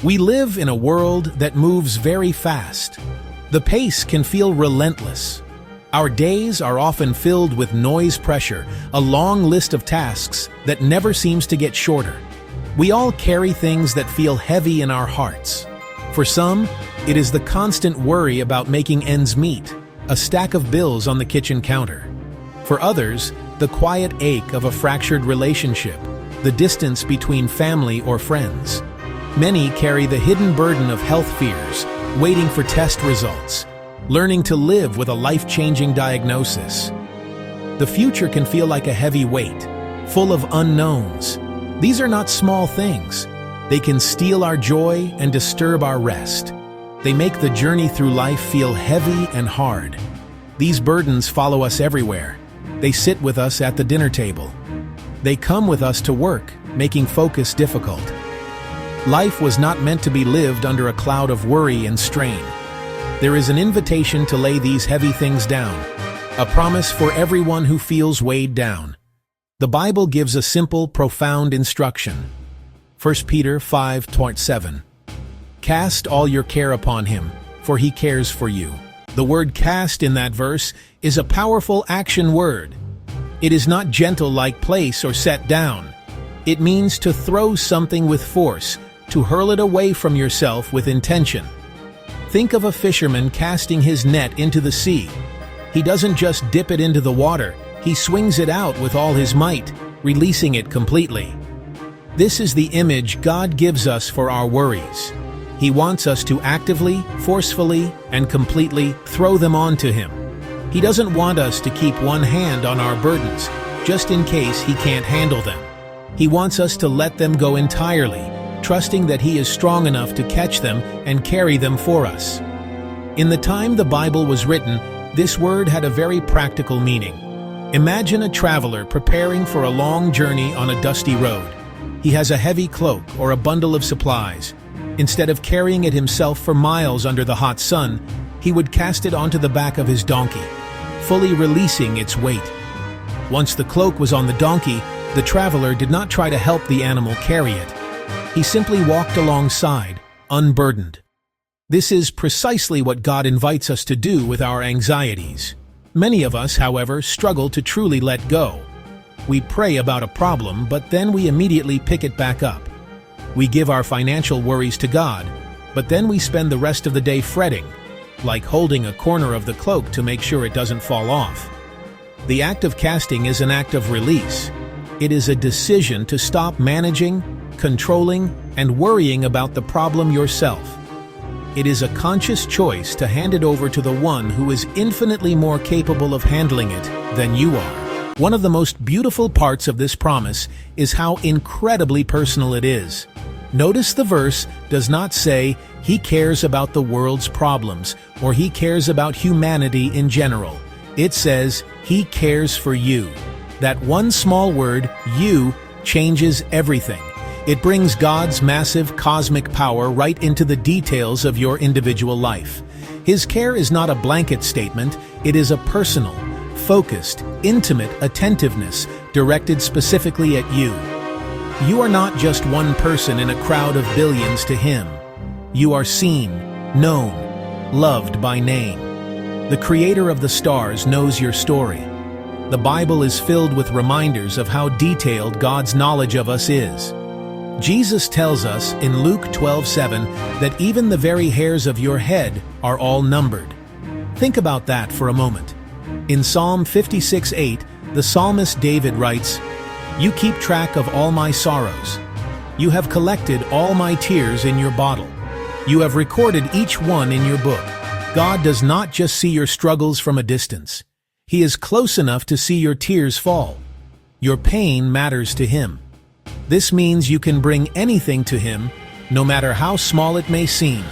We live in a world that moves very fast. The pace can feel relentless. Our days are often filled with noise pressure, a long list of tasks that never seems to get shorter. We all carry things that feel heavy in our hearts. For some, it is the constant worry about making ends meet, a stack of bills on the kitchen counter. For others, the quiet ache of a fractured relationship, the distance between family or friends. Many carry the hidden burden of health fears, waiting for test results, learning to live with a life-changing diagnosis. The future can feel like a heavy weight, full of unknowns. These are not small things. They can steal our joy and disturb our rest. They make the journey through life feel heavy and hard. These burdens follow us everywhere. They sit with us at the dinner table. They come with us to work, making focus difficult. Life was not meant to be lived under a cloud of worry and strain. There is an invitation to lay these heavy things down, a promise for everyone who feels weighed down. The Bible gives a simple, profound instruction. 1 Peter 5:7. Cast all your care upon him, for he cares for you. The word cast in that verse is a powerful action word. It is not gentle like place or set down. It means to throw something with force, to hurl it away from yourself with intention. Think of a fisherman casting his net into the sea. He doesn't just dip it into the water, he swings it out with all his might, releasing it completely. This is the image God gives us for our worries. He wants us to actively, forcefully, and completely throw them onto him. He doesn't want us to keep one hand on our burdens, just in case he can't handle them. He wants us to let them go entirely, trusting that he is strong enough to catch them and carry them for us. In the time the Bible was written, this word had a very practical meaning. Imagine a traveler preparing for a long journey on a dusty road. He has a heavy cloak or a bundle of supplies. Instead of carrying it himself for miles under the hot sun, he would cast it onto the back of his donkey, fully releasing its weight. Once the cloak was on the donkey, the traveler did not try to help the animal carry it. He simply walked alongside, unburdened. This is precisely what God invites us to do with our anxieties. Many of us, however, struggle to truly let go. We pray about a problem, but then we immediately pick it back up. We give our financial worries to God, but then we spend the rest of the day fretting, like holding a corner of the cloak to make sure it doesn't fall off. The act of casting is an act of release. It is a decision to stop managing, controlling, and worrying about the problem yourself. It is a conscious choice to hand it over to the one who is infinitely more capable of handling it than you are. One of the most beautiful parts of this promise is how incredibly personal it is. Notice the verse does not say, "He cares about the world's problems," or "He cares about humanity in general." It says, "He cares for you." That one small word, "you," changes everything. It brings God's massive cosmic power right into the details of your individual life. His care is not a blanket statement, it is a personal, focused, intimate attentiveness directed specifically at you. You are not just one person in a crowd of billions to him. You are seen, known, loved by name. The Creator of the stars knows your story. The Bible is filled with reminders of how detailed God's knowledge of us is. Jesus tells us in Luke 12:7 that even the very hairs of your head are all numbered. Think about that for a moment. In Psalm 56:8, the psalmist David writes, "You keep track of all my sorrows. You have collected all my tears in your bottle. You have recorded each one in your book." God does not just see your struggles from a distance. He is close enough to see your tears fall. Your pain matters to him. This means you can bring anything to him, no matter how small it may seem.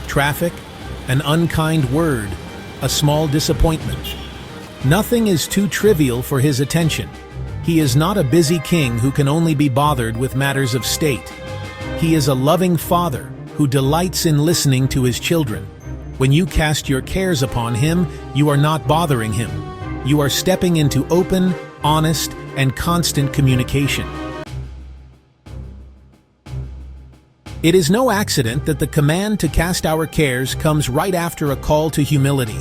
Traffic, an unkind word, a small disappointment. Nothing is too trivial for his attention. He is not a busy king who can only be bothered with matters of state. He is a loving father who delights in listening to his children. When you cast your cares upon him, you are not bothering him. You are stepping into open, honest, and constant communication. It is no accident that the command to cast our cares comes right after a call to humility.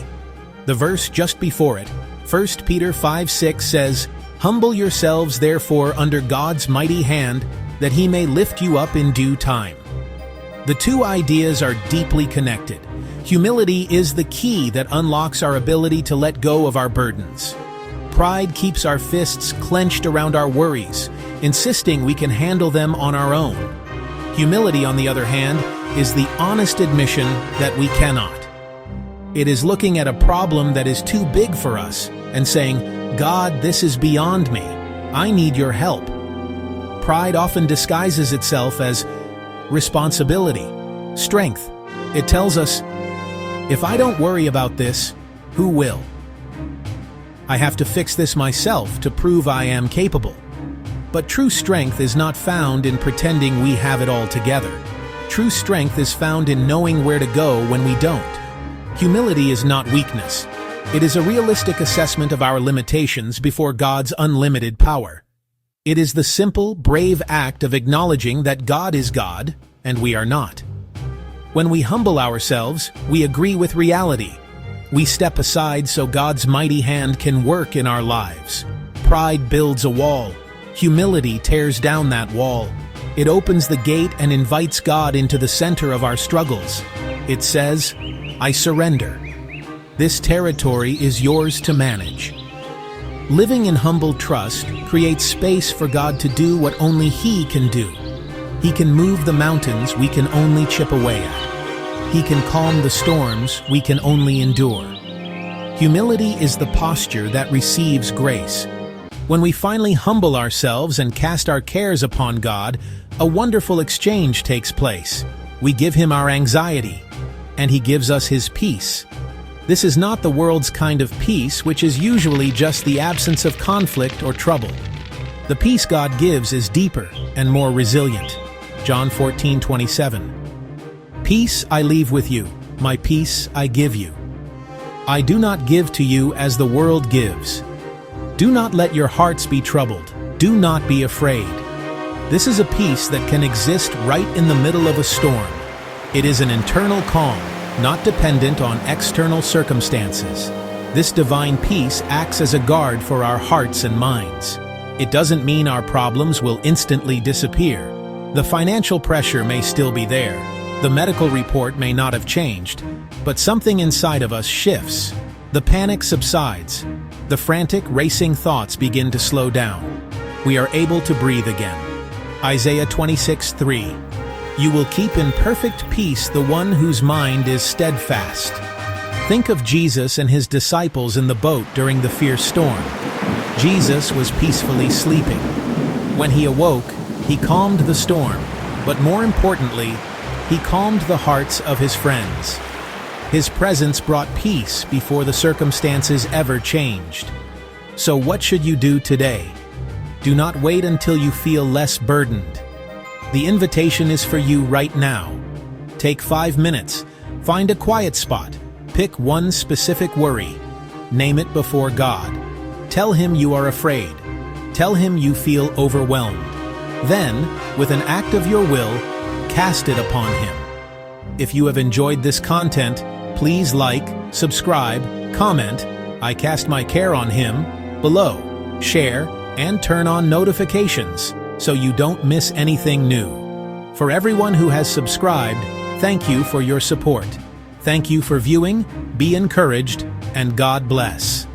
The verse just before it, 1 Peter 5:6 says, "Humble yourselves therefore under God's mighty hand, that he may lift you up in due time." The two ideas are deeply connected. Humility is the key that unlocks our ability to let go of our burdens. Pride keeps our fists clenched around our worries, insisting we can handle them on our own. Humility, on the other hand, is the honest admission that we cannot. It is looking at a problem that is too big for us and saying, "God, this is beyond me. I need your help." Pride often disguises itself as responsibility, strength. It tells us, if I don't worry about this, who will? I have to fix this myself to prove I am capable. But true strength is not found in pretending we have it all together. True strength is found in knowing where to go when we don't. Humility is not weakness. It is a realistic assessment of our limitations before God's unlimited power. It is the simple, brave act of acknowledging that God is God and we are not. When we humble ourselves, we agree with reality. We step aside so God's mighty hand can work in our lives. Pride builds a wall. Humility tears down that wall. It opens the gate and invites God into the center of our struggles. It says, "I surrender. This territory is yours to manage." Living in humble trust creates space for God to do what only He can do. He can move the mountains we can only chip away at. He can calm the storms we can only endure. Humility is the posture that receives grace. When we finally humble ourselves and cast our cares upon God, a wonderful exchange takes place. We give Him our anxiety, and He gives us His peace. This is not the world's kind of peace, which is usually just the absence of conflict or trouble. The peace God gives is deeper and more resilient. John 14:27. "Peace I leave with you, my peace I give you. I do not give to you as the world gives. Do not let your hearts be troubled. Do not be afraid." This is a peace that can exist right in the middle of a storm. It is an internal calm, not dependent on external circumstances. This divine peace acts as a guard for our hearts and minds. It doesn't mean our problems will instantly disappear. The financial pressure may still be there. The medical report may not have changed, but something inside of us shifts. The panic subsides. The frantic, racing thoughts begin to slow down. We are able to breathe again. Isaiah 26:3. "You will keep in perfect peace the one whose mind is steadfast." Think of Jesus and His disciples in the boat during the fierce storm. Jesus was peacefully sleeping. When He awoke, He calmed the storm, but more importantly, He calmed the hearts of His friends. His presence brought peace before the circumstances ever changed. So what should you do today? Do not wait until you feel less burdened. The invitation is for you right now. Take 5 minutes, find a quiet spot, pick one specific worry, name it before God. Tell Him you are afraid. Tell Him you feel overwhelmed. Then, with an act of your will, cast it upon Him. If you have enjoyed this content, please like, subscribe, comment, "I cast my care on Him" below, share, and turn on notifications so you don't miss anything new. For everyone who has subscribed, thank you for your support. Thank you for viewing, be encouraged, and God bless.